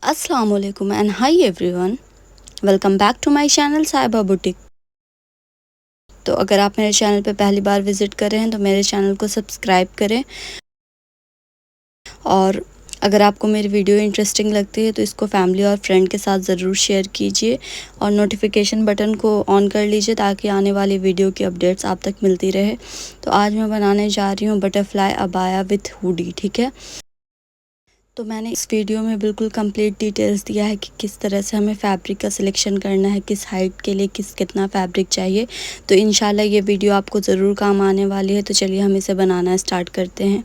अस्सलाम वालेकुम and hi everyone, welcome back to my channel Sahiba boutique. तो अगर आप मेरे चैनल पे पहली बार विज़िट कर रहे हैं तो मेरे चैनल को सब्सक्राइब करें, और अगर आपको मेरी वीडियो इंटरेस्टिंग लगती है तो इसको फैमिली और फ्रेंड के साथ ज़रूर शेयर कीजिए और नोटिफिकेशन बटन को ऑन कर लीजिए ताकि आने वाली वीडियो की अपडेट्स आप तक मिलती रहे। तो आज मैं बनाने जा रही हूँ बटरफ्लाई अबाया विथ हुडी। ठीक है, तो मैंने इस वीडियो में बिल्कुल कंप्लीट डिटेल्स दिया है कि किस तरह से हमें फैब्रिक का सिलेक्शन करना है, किस हाइट के लिए कितना फैब्रिक चाहिए। तो इंशाल्लाह ये वीडियो आपको ज़रूर काम आने वाली है। तो चलिए हम इसे बनाना स्टार्ट करते हैं।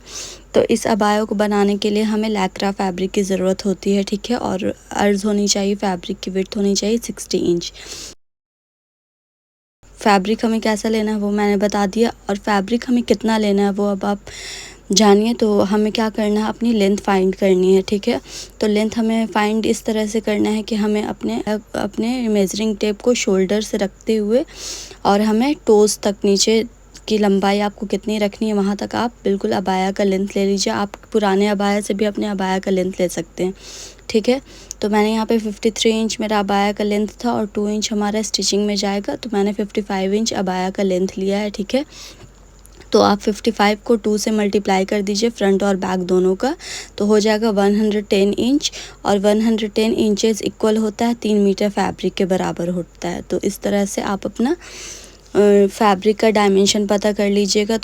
तो इस अबाया को बनाने के लिए हमें लैक्रा फैब्रिक की ज़रूरत होती है। ठीक है, और अर्ज होनी चाहिए, फैब्रिक की विड्थ होनी चाहिए 60 इंच। फैब्रिक हमें कैसा लेना है वो मैंने बता दिया, और फैब्रिक हमें कितना लेना है वो अब आप जानिए। तो हमें क्या करना है, अपनी लेंथ फाइंड करनी है। ठीक है, तो लेंथ हमें फाइंड इस तरह से करना है कि हमें अपने मेजरिंग टेप को शोल्डर से रखते हुए और हमें टोज़ तक नीचे की लंबाई आपको कितनी रखनी है वहाँ तक आप बिल्कुल अबाया का लेंथ ले लीजिए। आप पुराने अबाया से भी अपने अबाया का लेंथ ले सकते हैं। ठीक है, तो मैंने यहाँ पे 53 इंच मेरा अबाया का लेंथ था और 2 इंच हमारा स्टिचिंग में जाएगा, तो मैंने 55 इंच अबाया का लेंथ लिया है। ठीक है, तो आप 55 को 2 से मल्टीप्लाई कर दीजिए फ्रंट और बैक दोनों का, तो हो जाएगा 110 इंच, और 110 इंचेस इक्वल होता है 3 मीटर फैब्रिक के बराबर होता है। तो इस तरह से आप अपना फैब्रिक का डायमेंशन पता कर लीजिएगा।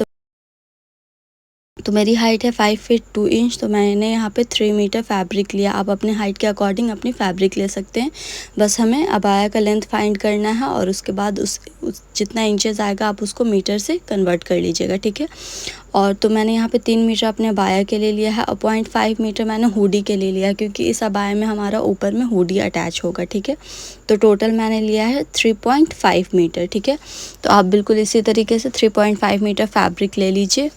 तो मेरी हाइट है 5 फीट 2 इंच, तो मैंने यहाँ पे 3 मीटर फैब्रिक लिया। आप अपने हाइट के अकॉर्डिंग अपनी फैब्रिक ले सकते हैं। बस हमें अबाया का लेंथ फाइंड करना है और उसके बाद उस जितना इंचेस आएगा आप उसको मीटर से कन्वर्ट कर लीजिएगा। ठीक है, और तो मैंने यहाँ पे 3 मीटर अपने अबाया के लिए लिया है और 0.5 मीटर मैंने हुडी के लिए लिया, क्योंकि इस अबाया में हमारा ऊपर में हुडी अटैच होगा। ठीक है, तो टोटल मैंने लिया है 3.5 मीटर। ठीक है, तो आप बिल्कुल इसी तरीके से 3.5 मीटर फैब्रिक ले लीजिए।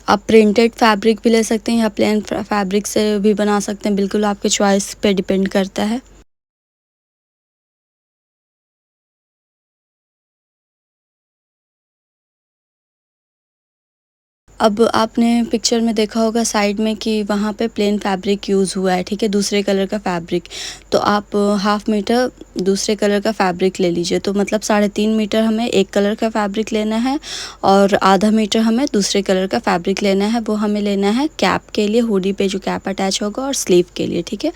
आप प्रिंटेड फैब्रिक भी ले सकते हैं या प्लेन फैब्रिक से भी बना सकते हैं, बिल्कुल आपके चॉइस पे डिपेंड करता है। अब आपने पिक्चर में देखा होगा साइड में कि वहाँ पे प्लेन फैब्रिक यूज़ हुआ है। ठीक है, दूसरे कलर का फैब्रिक, तो आप हाफ मीटर दूसरे कलर का फैब्रिक ले लीजिए। तो मतलब 3.5 मीटर हमें एक कलर का फैब्रिक लेना है और आधा मीटर हमें दूसरे कलर का फैब्रिक लेना है। वो हमें लेना है कैप के लिए, हुडी पे जो कैप अटैच होगा, और स्लीव के लिए। ठीक है,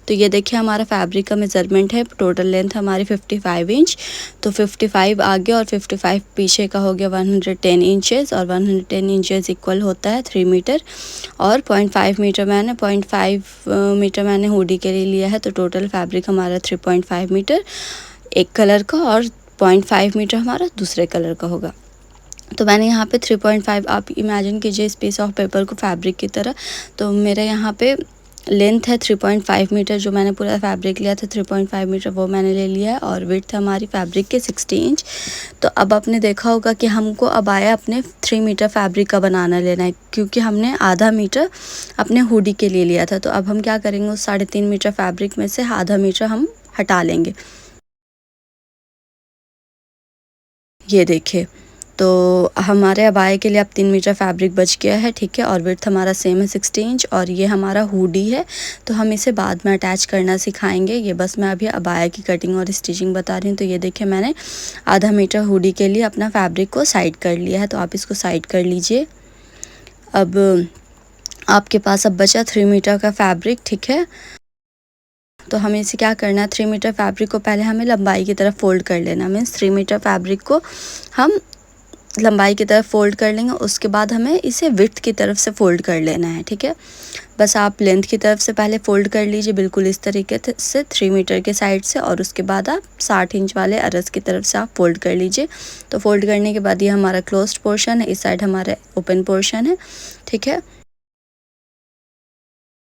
तो ये देखिए हमारा फैब्रिक का मेज़रमेंट है। टोटल लेंथ हमारी 55 इंच, तो 55 आगे और 55 पीछे का हो गया 110 इंचेस, और 110 इंचेस इक्वल होता है 3 मीटर, और 0.5 मीटर मैंने 0.5 मीटर मैंने हुडी के लिए लिया है। तो टोटल फैब्रिक हमारा 3.5 मीटर एक कलर का और 0.5 मीटर हमारा दूसरे कलर का होगा। तो मैंने यहाँ पे 3.5, आप इमेजिन कीजिए इस पीस ऑफ पेपर को फैब्रिक की तरह। तो मेरा यहाँ पे लेंथ है 3.5 मीटर, जो मैंने पूरा फैब्रिक लिया था 3.5 मीटर वो मैंने ले लिया है, और विड्थ हमारी फैब्रिक के 60 इंच। तो अब आपने देखा होगा कि हमको अब आया अपने 3 मीटर फैब्रिक का बनाना लेना है, क्योंकि हमने आधा मीटर अपने हुडी के लिए लिया था। तो अब हम क्या करेंगे, उस 3.5 मीटर फैब्रिक में से आधा मीटर हम हटा लेंगे। ये देखिए, तो हमारे अबाए के लिए अब 3 मीटर फैब्रिक बच गया है। ठीक है, और विड्थ हमारा सेम है 60 इंच, और ये हमारा हुडी है। तो हम इसे बाद में अटैच करना सिखाएंगे। ये बस मैं अभी अबाया की कटिंग और स्टिचिंग बता रही हूँ। तो ये देखिए मैंने आधा मीटर हुडी के लिए अपना फैब्रिक को साइड कर लिया है, तो आप इसको साइड कर लीजिए। अब आपके पास अब बचा 3 मीटर का फैब्रिक। ठीक है, तो हमें इसे क्या करना है, 3 मीटर फैब्रिक को पहले हमें लंबाई की तरफ फोल्ड कर लेना। मीन्स 3 मीटर फैब्रिक को हम लंबाई की तरफ फ़ोल्ड कर लेंगे, उसके बाद हमें इसे विड्थ की तरफ से फ़ोल्ड कर लेना है। ठीक है, बस आप लेंथ की तरफ से पहले फ़ोल्ड कर लीजिए बिल्कुल इस तरीके से 3 मीटर के साइड से, और उसके बाद आप 60 इंच वाले अरस की तरफ से आप फ़ोल्ड कर लीजिए। तो फ़ोल्ड करने के बाद ये हमारा क्लोज्ड पोर्शन है, इस साइड हमारा ओपन पोर्शन है। ठीक है,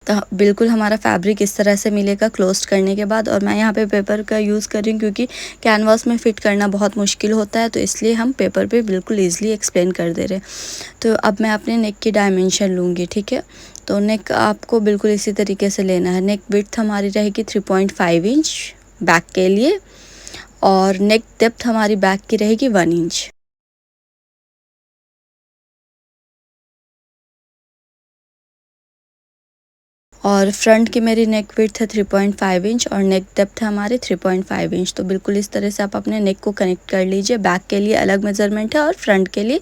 तो बिल्कुल हमारा फैब्रिक इस तरह से मिलेगा क्लोज करने के बाद। और मैं यहाँ पे पेपर का यूज़ कर रही हूँ, क्योंकि कैनवास में फ़िट करना बहुत मुश्किल होता है, तो इसलिए हम पेपर पे बिल्कुल ईज़िली एक्सप्लेन कर दे रहे हैं। तो अब मैं अपने नेक की डायमेंशन लूँगी। ठीक है, तो नेक आपको बिल्कुल इसी तरीके से लेना है। नेक विड्थ हमारी रहेगी 3.5 इंच बैक के लिए, और नेक डेप्थ हमारी बैक की रहेगी 1 इंच। और फ्रंट की मेरी नेक विड्थ है 3.5 इंच और नेक डेप्थ है हमारे 3.5 इंच। तो बिल्कुल इस तरह से आप अपने नेक को कनेक्ट कर लीजिए। बैक के लिए अलग मेज़रमेंट है और फ्रंट के लिए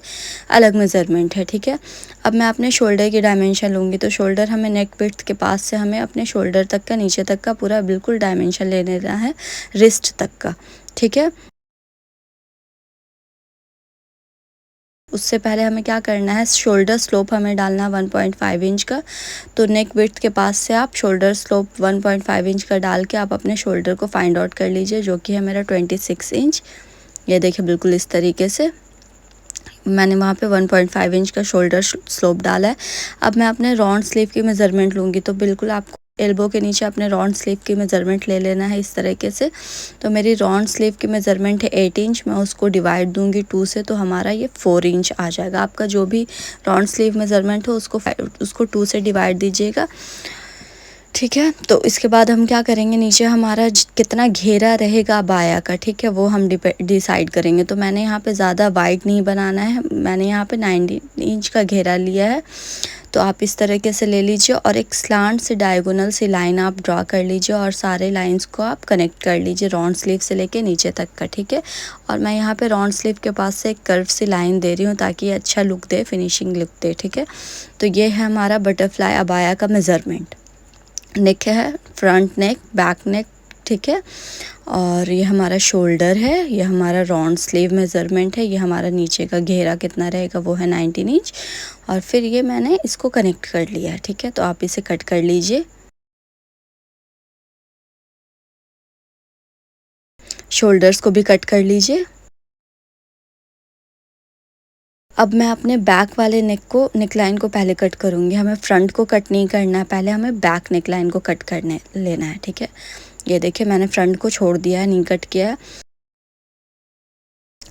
अलग मेज़रमेंट है, ठीक है। अब मैं अपने शोल्डर की डायमेंशन लूँगी। तो शोल्डर हमें नेक विड्थ के पास से हमें अपने शोल्डर तक का, नीचे तक का पूरा बिल्कुल डायमेंशन ले लेना है, रिस्ट तक का, ठीक है। उससे पहले हमें क्या करना है, शोल्डर स्लोप हमें डालना है 1.5 इंच का। तो नेक विड्थ के पास से आप शोल्डर स्लोप 1.5 इंच का डाल के आप अपने शोल्डर को फाइंड आउट कर लीजिए, जो कि है मेरा 26 इंच। ये देखिए बिल्कुल इस तरीके से मैंने वहाँ पे 1.5 इंच का शोल्डर स्लोप डाला है। अब मैं अपने राउंड स्लीव की मेज़रमेंट लूँगी। तो बिल्कुल आपको एल्बो के नीचे अपने राउंड स्लीव की मेज़रमेंट ले लेना है इस तरीके से। तो मेरी राउंड स्लीव की मेज़रमेंट है 8 इंच। मैं उसको डिवाइड दूंगी 2 से, तो हमारा ये 4 इंच आ जाएगा। आपका जो भी राउंड स्लीव मेज़रमेंट हो उसको 2 से डिवाइड दीजिएगा, ठीक है। तो इसके बाद हम क्या करेंगे, नीचे हमारा कितना घेरा रहेगा बाया का, ठीक है, वो हम डिसाइड करेंगे। तो मैंने यहाँ पे ज़्यादा वाइड नहीं बनाना है, मैंने यहाँ पे 19 इंच का घेरा लिया है। तो आप इस तरीके से ले लीजिए और एक स्लांट से डायगोनल सी लाइन आप ड्रा कर लीजिए और सारे लाइंस को आप कनेक्ट कर लीजिए राउंड स्लीव से लेके नीचे तक का, ठीक है। और मैं यहाँ पे राउंड स्लीव के पास से एक कर्व सी लाइन दे रही हूँ ताकि अच्छा लुक दे, फिनिशिंग लुक दे, ठीक है। तो ये है हमारा बटरफ्लाई अबाया का मेज़रमेंट। नेक है, फ्रंट नेक, बैक नेक, ठीक है। और ये हमारा शोल्डर है, ये हमारा राउंड स्लीव मेज़रमेंट है, ये हमारा नीचे का घेरा कितना रहेगा वो है 19 इंच। और फिर ये मैंने इसको कनेक्ट कर लिया है, ठीक है। तो आप इसे कट कर लीजिए, शोल्डर्स को भी कट कर लीजिए। अब मैं अपने बैक वाले नेकलाइन को पहले कट करूँगी। हमें फ्रंट को कट नहीं करना है, पहले हमें बैक नेकलाइन को कट करने लेना है, ठीक है। ये देखिए मैंने फ्रंट को छोड़ दिया है, नहीं कट किया है।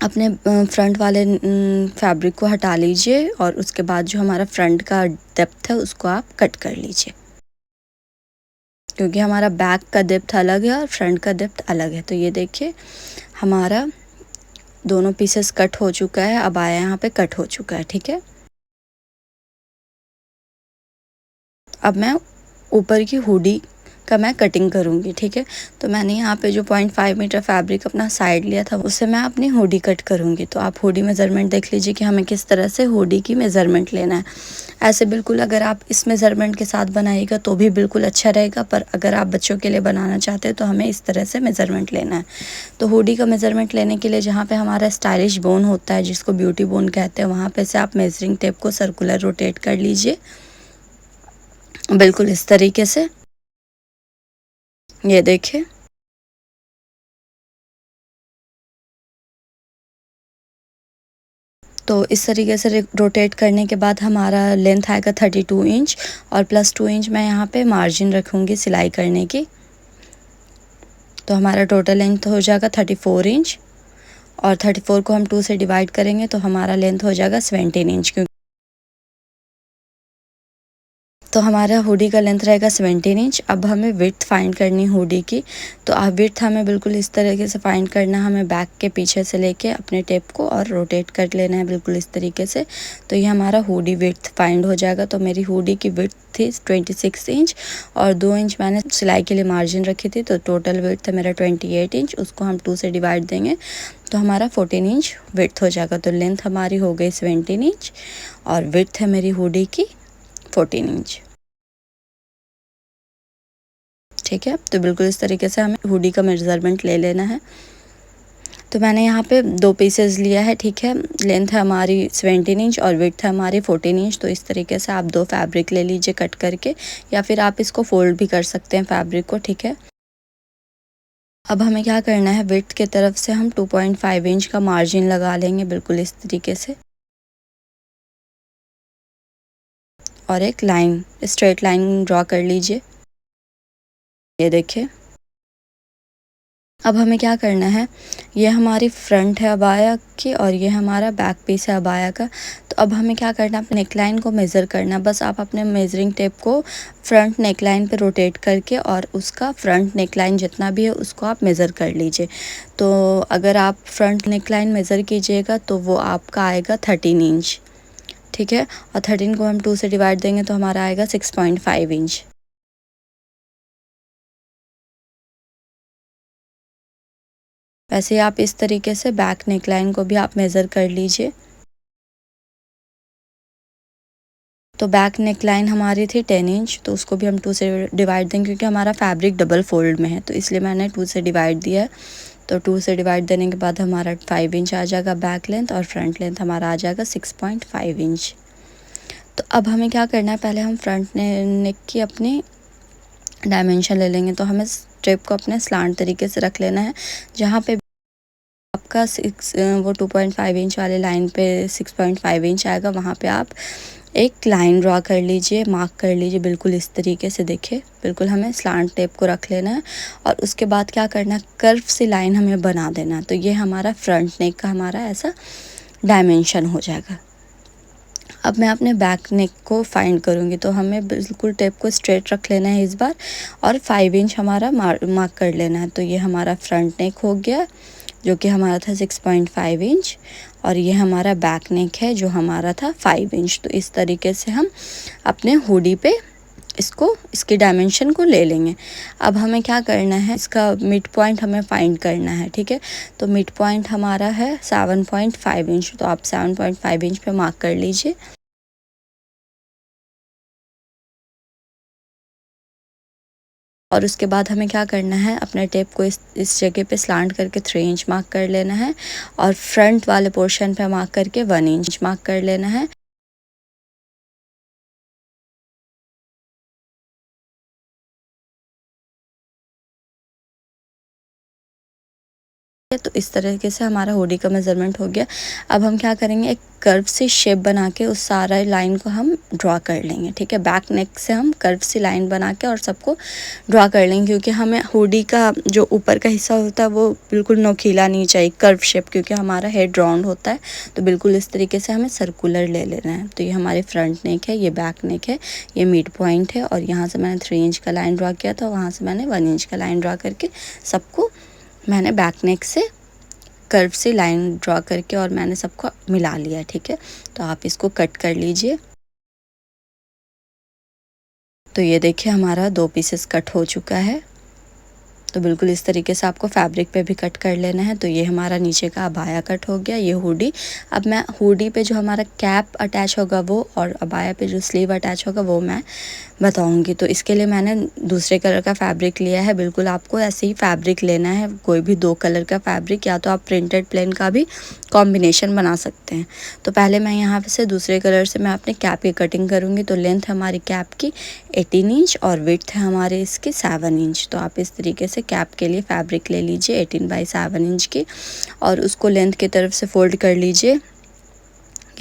अपने फ्रंट वाले फैब्रिक को हटा लीजिए और उसके बाद जो हमारा फ्रंट का डेप्थ है उसको आप कट कर लीजिए, क्योंकि हमारा बैक का डेप्थ अलग है और फ्रंट का डेप्थ अलग है। तो ये देखिए हमारा दोनों पीसेस कट हो चुका है, अब आया यहाँ पे कट हो चुका है, ठीक है। अब मैं ऊपर की हुडी का मैं कटिंग करूँगी, ठीक है। तो मैंने यहाँ पे जो 0.5 मीटर फैब्रिक अपना साइड लिया था उससे मैं अपनी हुडी कट करूँगी। तो आप हुडी मेज़रमेंट देख लीजिए कि हमें किस तरह से हुडी की मेज़रमेंट लेना है। ऐसे बिल्कुल अगर आप इस मेज़रमेंट के साथ बनाइएगा तो भी बिल्कुल अच्छा रहेगा, पर अगर आप बच्चों के लिए बनाना चाहते हैं तो हमें इस तरह से मेज़रमेंट लेना है। तो हुडी का मेज़रमेंट लेने के लिए जहाँ पे हमारा स्टाइलिश बोन होता है, जिसको ब्यूटी बोन कहते हैं, वहाँ पे से आप मेजरिंग टेप को सर्कुलर रोटेट कर लीजिए, बिल्कुल इस तरीके से। ये देखिए तो इस तरीके से रोटेट करने के बाद हमारा लेंथ आएगा 32 इंच और प्लस 2 इंच मैं यहाँ पे मार्जिन रखूँगी सिलाई करने की। तो हमारा टोटल लेंथ हो जाएगा 34 इंच और 34 को हम 2 से डिवाइड करेंगे तो हमारा लेंथ हो जाएगा 17 इंच। क्योंकि तो हमारा हुडी का लेंथ रहेगा 17 इंच। अब हमें विड्थ फाइंड करनी हुडी की। तो आप विड्थ हमें बिल्कुल इस तरीके से फाइंड करना है, हमें बैक के पीछे से लेके अपने टेप को और रोटेट कर लेना है बिल्कुल इस तरीके से। तो ये हमारा हुडी विड्थ फाइंड हो जाएगा। तो मेरी हुडी की विड्थ थी 26 इंच और 2 इंच मैंने सिलाई के लिए मार्जिन रखी थी। तो टोटल विड्थ है मेरा 28 इंच, उसको हम 2 से डिवाइड देंगे तो हमारा 14 इंच विड्थ हो जाएगा। तो लेंथ हमारी हो गई 17 इंच और विड्थ है मेरी हुडी की 14 इंच, ठीक है। तो बिल्कुल इस तरीके से हमें हुडी का मेजरमेंट ले लेना है। तो मैंने यहाँ पे 2 पीसेस लिया है, ठीक है। लेंथ है हमारी 17 इंच और विड्थ है हमारी 14 इंच। तो इस तरीके से आप 2 फैब्रिक ले लीजिए कट करके, या फिर आप इसको फोल्ड भी कर सकते हैं फैब्रिक को, ठीक है। अब हमें क्या करना है, विड्थ के तरफ से हम 2.5 इंच का मार्जिन लगा लेंगे बिल्कुल इस तरीके से और एक लाइन, स्ट्रेट लाइन ड्रॉ कर लीजिए। ये देखिए अब हमें क्या करना है, ये हमारी फ्रंट है अबाया की और ये हमारा बैक पीस है अबाया का। तो अब हमें क्या करना है, अपने नेकलाइन को मेज़र करना है। बस आप अपने मेजरिंग टेप को फ्रंट नेकलाइन पे रोटेट करके और उसका फ्रंट नेकलाइन जितना भी है उसको आप मेज़र कर लीजिए। तो अगर आप फ्रंट नेकलाइन मेज़र कीजिएगा तो वो आपका आएगा 13 इंच, ठीक है। और 13 को हम 2 से डिवाइड देंगे तो हमारा आएगा 6.5 इंच। वैसे आप इस तरीके से बैक नेक लाइन को भी आप मेज़र कर लीजिए। तो बैक नेक लाइन हमारी थी 10 इंच, तो उसको भी हम 2 से डिवाइड देंगे क्योंकि हमारा फैब्रिक डबल फोल्ड में है, तो इसलिए मैंने 2 से डिवाइड दिया है। तो 2 से डिवाइड देने के बाद हमारा 5 इंच आ जाएगा बैक लेंथ और फ्रंट लेंथ हमारा आ जाएगा 6.5 इंच। तो अब हमें क्या करना है, पहले हम फ्रंट नेक की अपनी डायमेंशन ले लेंगे। तो हमें स्ट्रिप को अपने स्लांट तरीके से रख लेना है। जहाँ पे आपका 2.5 इंच वाले लाइन पे 6.5 इंच आएगा, वहाँ पे आप एक लाइन ड्रॉ कर लीजिए, मार्क कर लीजिए बिल्कुल इस तरीके से। देखिए बिल्कुल हमें स्लांट टेप को रख लेना है और उसके बाद क्या करना है, कर्व सी लाइन हमें बना देना है। तो ये हमारा फ्रंट नेक का हमारा ऐसा डायमेंशन हो जाएगा। अब मैं अपने बैक नेक को फाइंड करूँगी, तो हमें बिल्कुल टेप को स्ट्रेट रख लेना है इस बार और 5 इंच हमारा मार्क कर लेना है। तो ये हमारा फ्रंट नेक हो गया जो कि हमारा था 6.5 इंच और ये हमारा बैक नेक है जो हमारा था 5 इंच। तो इस तरीके से हम अपने हुडी पे इसकी डायमेंशन को ले लेंगे। अब हमें क्या करना है, इसका मिड पॉइंट हमें फाइंड करना है, ठीक है। तो मिड पॉइंट हमारा है 7.5 इंच, तो आप 7.5 इंच पे मार्क कर लीजिए। और उसके बाद हमें क्या करना है, अपने टेप को इस जगह पे स्लांट करके 3 इंच मार्क कर लेना है और फ्रंट वाले पोर्शन पे मार्क करके 1 इंच मार्क कर लेना है। तो इस तरीके से हमारा हुडी का मेज़रमेंट हो गया। अब हम क्या करेंगे, एक कर्व सी शेप बना के उस सारा लाइन को हम ड्रॉ कर लेंगे, ठीक है। बैक नेक से हम कर्व सी लाइन बना के और सबको ड्रॉ कर लेंगे क्योंकि हमें हुडी का जो ऊपर का हिस्सा होता है वो बिल्कुल नोकीला नहीं चाहिए, कर्व शेप, क्योंकि हमारा हेड राउंड होता है। तो बिल्कुल इस तरीके से हमें सर्कुलर ले लेना है। तो ये हमारी फ्रंट नेक है, ये बैक नेक है, ये मिड पॉइंट है और यहाँ से मैंने 3 इंच का लाइन ड्रॉ किया था, वहाँ से मैंने 1 इंच का लाइन ड्रॉ करके सबको मैंने बैक नेक से कर्व से लाइन ड्रॉ करके और मैंने सबको मिला लिया, ठीक है। तो आप इसको कट कर लीजिए। तो ये देखिए हमारा 2 पीसेस कट हो चुका है। तो बिल्कुल इस तरीके से आपको फैब्रिक पे भी कट कर लेना है। तो ये हमारा नीचे का अबाया कट हो गया, ये हुडी। अब मैं हुडी पे जो हमारा कैप अटैच होगा वो और अबाया पे जो स्लीव अटैच होगा वो मैं बताऊंगी। तो इसके लिए मैंने दूसरे कलर का फैब्रिक लिया है। बिल्कुल आपको ऐसे ही फैब्रिक लेना है, कोई भी 2 कलर का फैब्रिक, या तो आप प्रिंटेड प्लेन का भी कॉम्बिनेशन बना सकते हैं। तो पहले मैं यहाँ से दूसरे कलर से मैं अपने कैप की कटिंग करूँगी। तो लेंथ हमारी कैप की 18 इंच और विड्थ है हमारे इसकी 7 इंच। तो आप इस तरीके से कैप के लिए फैब्रिक ले लीजिए 18/7 इंच की और उसको लेंथ की तरफ से फोल्ड कर लीजिए।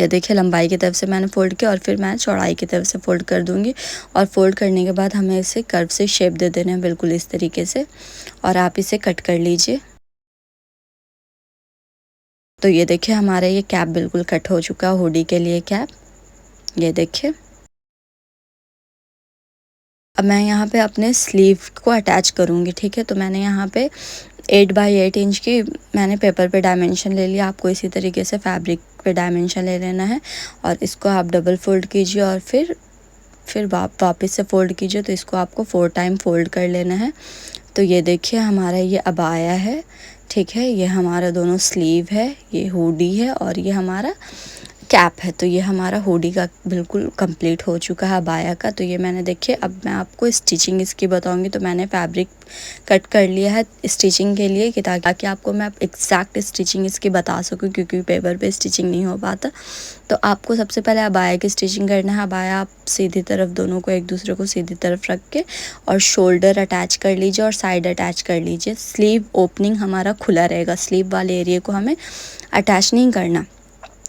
ये देखिए लंबाई की तरफ से मैंने फ़ोल्ड किया और फिर मैं चौड़ाई की तरफ से फ़ोल्ड कर दूँगी और फ़ोल्ड करने के बाद हमें इसे कर्व से शेप दे देना है बिल्कुल इस तरीके से और आप इसे कट कर लीजिए। तो ये देखिए हमारा ये कैप बिल्कुल कट हो चुका है, हुडी के लिए कैप, ये देखिए। अब मैं यहाँ पे अपने स्लीव को अटैच करूँगी, ठीक है। तो मैंने यहाँ पे 8/8 इंच की मैंने पेपर पे डायमेंशन ले लिया। आपको इसी तरीके से फैब्रिक पे डायमेंशन ले लेना है और इसको आप डबल फोल्ड कीजिए और फिर वापस से फ़ोल्ड कीजिए। तो इसको आपको 4 टाइम फ़ोल्ड कर लेना है। तो ये देखिए हमारा ये अबाया है, ठीक है। ये हमारा दोनों स्लीव है, ये हुडी है और ये हमारा कैप है। तो ये हमारा हुडी का बिल्कुल कंप्लीट हो चुका है अबाया का। तो ये मैंने देखिए, अब मैं आपको स्टिचिंग इसकी बताऊंगी। तो मैंने फैब्रिक कट कर लिया है स्टिचिंग के लिए कि ताकि आपको मैं एग्जैक्ट स्टिचिंग इसकी बता सकूं, क्योंकि पेपर पे स्टिचिंग नहीं हो पाता। तो आपको सबसे पहले अबाया की स्टिचिंग करना है। अबाया आप सीधी तरफ दोनों को एक दूसरे को सीधी तरफ रख के और शोल्डर अटैच कर लीजिए और साइड अटैच कर लीजिए। स्लीव ओपनिंग हमारा खुला रहेगा, स्लीव वाले एरिया को हमें अटैच नहीं करना,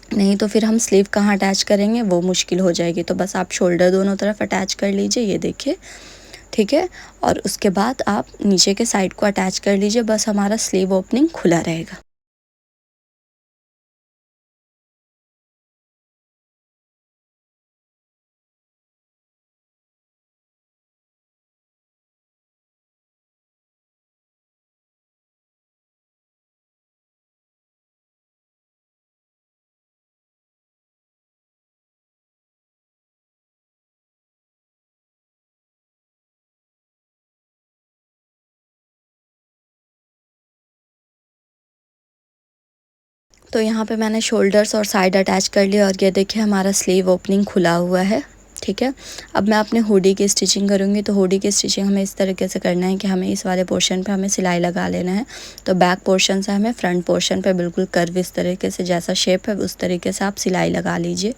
नहीं तो फिर हम स्लीव कहाँ अटैच करेंगे वो मुश्किल हो जाएगी। तो बस आप शोल्डर दोनों तरफ अटैच कर लीजिए, ये देखिए, ठीक है। और उसके बाद आप नीचे के साइड को अटैच कर लीजिए, बस हमारा स्लीव ओपनिंग खुला रहेगा। तो यहाँ पे मैंने शोल्डर्स और साइड अटैच कर लिया और ये देखिए हमारा स्लीव ओपनिंग खुला हुआ है, ठीक है। अब मैं अपने हुडी की स्टिचिंग करूँगी। तो हुडी की स्टिचिंग हमें इस तरीके से करना है कि हमें इस वाले पोर्शन पे हमें सिलाई लगा लेना है। तो बैक पोर्शन से हमें फ्रंट पोर्शन पे बिल्कुल कर्व इस तरीके से, जैसा शेप है उस तरीके से आप सिलाई लगा लीजिए।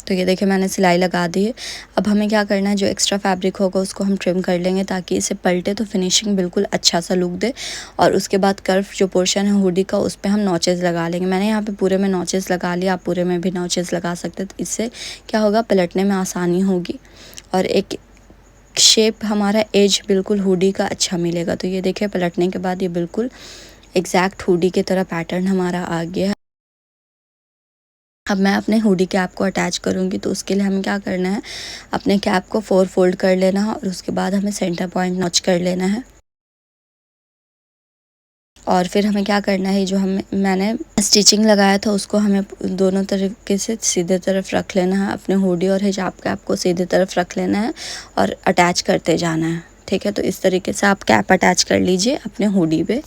तो ये देखिए मैंने सिलाई लगा दी है। अब हमें क्या करना है, जो एक्स्ट्रा फैब्रिक होगा उसको हम ट्रिम कर लेंगे ताकि इसे पलटे तो फिनिशिंग बिल्कुल अच्छा सा लुक दे। और उसके बाद कर्व जो पोर्शन है हुडी का उस पर हम नॉचेस लगा लेंगे। मैंने यहाँ पे पूरे में नॉचेस लगा लिया, आप पूरे में भी नॉचेस लगा सकते हैं। तो इससे क्या होगा, पलटने में आसानी होगी और एक शेप हमारा एज बिल्कुल हुडी का अच्छा मिलेगा। तो ये देखिए पलटने के बाद ये बिल्कुल एग्जैक्ट हुडी की तरह पैटर्न हमारा आ गया है। अब मैं अपने हुडी कैप को अटैच करूँगी। तो उसके लिए हमें क्या करना है, अपने कैप को 4 फोल्ड कर लेना है और उसके बाद हमें सेंटर पॉइंट नॉच कर लेना है। और फिर हमें क्या करना है, जो मैंने स्टिचिंग लगाया था उसको हमें दोनों तरीके से सीधे तरफ रख लेना है। अपने हुडी और हिजाब कैप को सीधे तरफ रख लेना है और अटैच करते जाना है, ठीक है। तो इस तरीके से आप कैप अटैच कर लीजिए अपने हुडी पे।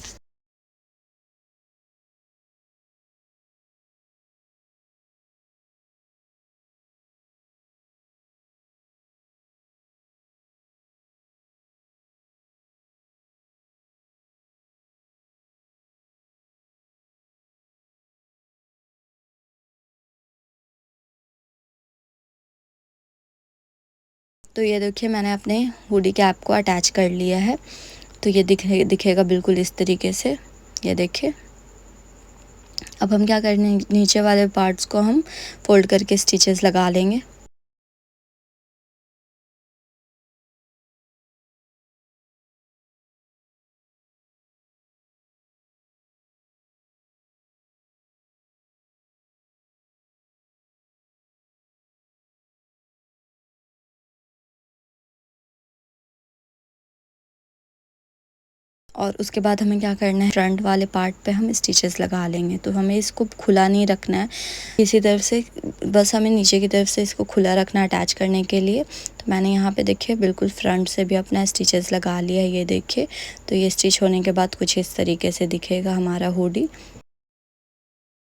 तो ये देखिए मैंने अपने हुडी कैप को अटैच कर लिया है। तो ये दिखेगा बिल्कुल इस तरीके से, ये देखिए। अब हम क्या करने, नीचे वाले पार्ट्स को हम फोल्ड करके स्टिचेस लगा लेंगे। और उसके बाद हमें क्या करना है, फ्रंट वाले पार्ट पे हम स्टिचेस लगा लेंगे। तो हमें इसको खुला नहीं रखना है किसी तरफ से, बस हमें नीचे की तरफ से इसको खुला रखना है अटैच करने के लिए। तो मैंने यहाँ पे देखिए बिल्कुल फ्रंट से भी अपना स्टिचेस लगा लिया है, ये देखिए। तो ये स्टिच होने के बाद कुछ इस तरीके से दिखेगा हमारा हुडी।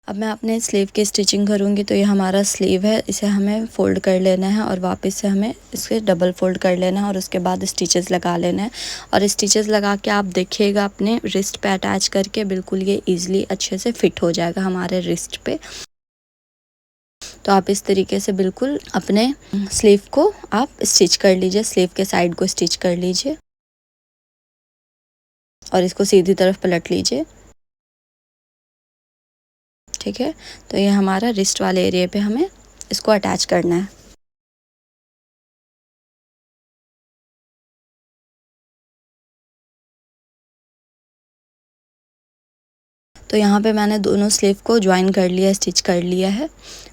अब मैं अपने स्लीव की स्टिचिंग करूँगी। तो ये हमारा स्लीव है, इसे हमें फ़ोल्ड कर लेना है और वापस से हमें इसे डबल फ़ोल्ड कर लेना है और उसके बाद स्टिचेस लगा लेना है। और स्टिचेस लगा के आप देखिएगा अपने रिस्ट पे अटैच करके, बिल्कुल ये ईज़िली अच्छे से फिट हो जाएगा हमारे रिस्ट पे। तो आप इस तरीके से बिल्कुल अपने स्लीव को आप स्टिच कर लीजिए, स्लीव के साइड को स्टिच कर लीजिए और इसको सीधी तरफ पलट लीजिए, ठीक है। तो ये हमारा रिस्ट वाले एरिया पे हमें इसको अटैच करना है। तो यहाँ पे मैंने दोनों स्लीव को ज्वाइन कर लिया, स्टिच कर लिया है,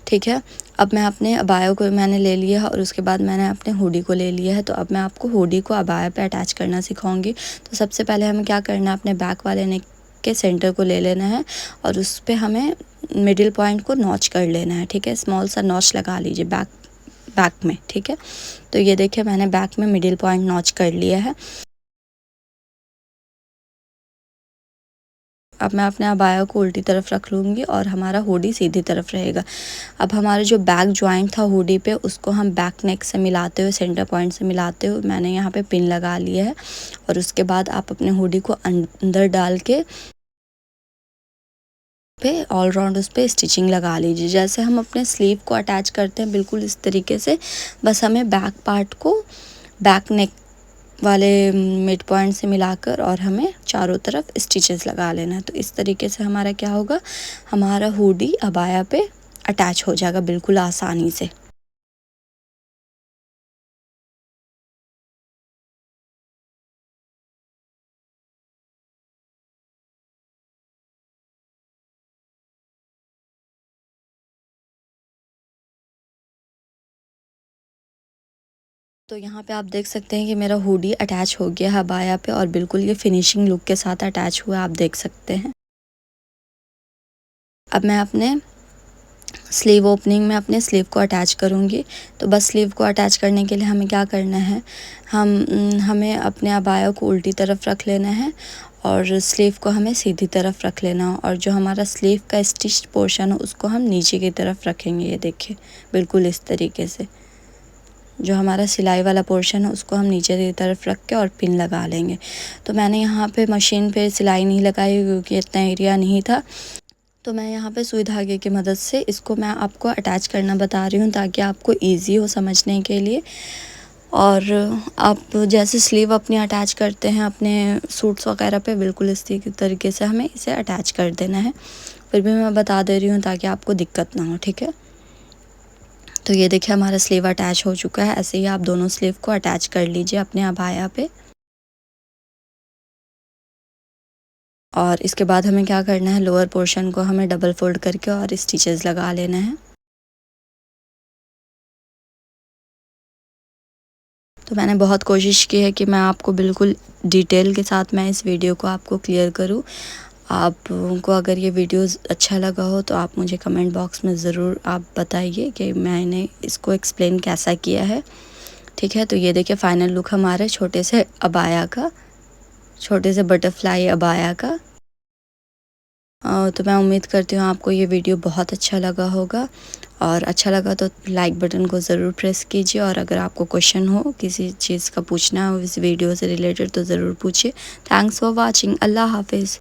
ठीक है। अब मैं अपने अबाया को मैंने ले लिया है और उसके बाद मैंने अपने हुडी को ले लिया है। तो अब मैं आपको हुडी को अबाया पे अटैच करना सिखाऊंगी। तो सबसे पहले हमें क्या करना है, अपने बैक वाले नेक के सेंटर को ले लेना है और उस पर हमें मिडिल पॉइंट को नॉच कर लेना है, ठीक है। स्मॉल सा नॉच लगा लीजिए बैक में, ठीक है। तो ये देखिए मैंने बैक में मिडिल पॉइंट नॉच कर लिया है। अब मैं अपने अबाया को उल्टी तरफ रख लूँगी और हमारा हुडी सीधी तरफ रहेगा। अब हमारा जो बैक जॉइंट था हुडी पे, उसको हम बैक नेक से मिलाते हुए, सेंटर पॉइंट से मिलाते हुए मैंने यहाँ पे पिन लगा लिया है। और उसके बाद आप अपने हुडी को अंदर डाल के पे ऑल राउंड उस पर स्टिचिंग लगा लीजिए, जैसे हम अपने स्लीव को अटैच करते हैं बिल्कुल इस तरीके से। बस हमें बैक पार्ट को बैक नेक वाले मिड पॉइंट से मिलाकर और हमें चारों तरफ स्टिचेस लगा लेना है। तो इस तरीके से हमारा क्या होगा, हमारा हुडी अबाया पे अटैच हो जाएगा बिल्कुल आसानी से। तो यहाँ पे आप देख सकते हैं कि मेरा हुडी अटैच हो गया है अबाया पे और बिल्कुल ये फिनिशिंग लुक के साथ अटैच हुआ, आप देख सकते हैं। अब मैं अपने स्लीव ओपनिंग में अपने स्लीव को अटैच करूँगी। तो बस स्लीव को अटैच करने के लिए हमें क्या करना है, हमें अपने अबाया को उल्टी तरफ रख लेना है और स्लीव को हमें सीधी तरफ रख लेना, और जो हमारा स्लीव का स्टिच पोर्शन है उसको हम नीचे की तरफ रखेंगे। ये देखिए बिल्कुल इस तरीके से जो हमारा सिलाई वाला पोर्शन है उसको हम नीचे की तरफ रख के और पिन लगा लेंगे। तो मैंने यहाँ पे मशीन पे सिलाई नहीं लगाई क्योंकि इतना एरिया नहीं था, तो मैं यहाँ पे सुई धागे की मदद से इसको मैं आपको अटैच करना बता रही हूँ ताकि आपको इजी हो समझने के लिए। और आप जैसे स्लीव अपनी अटैच करते हैं अपने सूट्स वगैरह पे, बिल्कुल इसी तरीके से हमें इसे अटैच कर देना है। फिर भी मैं बता दे रही हूँ ताकि आपको दिक्कत ना हो, ठीक है। तो ये देखिए हमारा स्लीव अटैच हो चुका है। ऐसे ही आप दोनों स्लीव को अटैच कर लीजिए अपने अबाया पे। और इसके बाद हमें क्या करना है, लोअर पोर्शन को हमें डबल फोल्ड करके और स्टिचेस लगा लेना है। तो मैंने बहुत कोशिश की है कि मैं आपको बिल्कुल डिटेल के साथ मैं इस वीडियो को आपको क्लियर करूं। आपको अगर ये वीडियो अच्छा लगा हो तो आप मुझे कमेंट बॉक्स में ज़रूर आप बताइए कि मैंने इसको एक्सप्लेन कैसा किया है, ठीक है। तो ये देखिए फाइनल लुक हमारे छोटे से अबाया का, छोटे से बटरफ्लाई अबाया का। तो मैं उम्मीद करती हूँ आपको ये वीडियो बहुत अच्छा लगा होगा, और अच्छा लगा तो लाइक बटन को ज़रूर प्रेस कीजिए। और अगर आपको क्वेश्चन हो किसी चीज़ का पूछना हो इस वीडियो से रिलेटेड तो ज़रूर पूछिए। Thanks for watching. अल्लाह हाफिज़।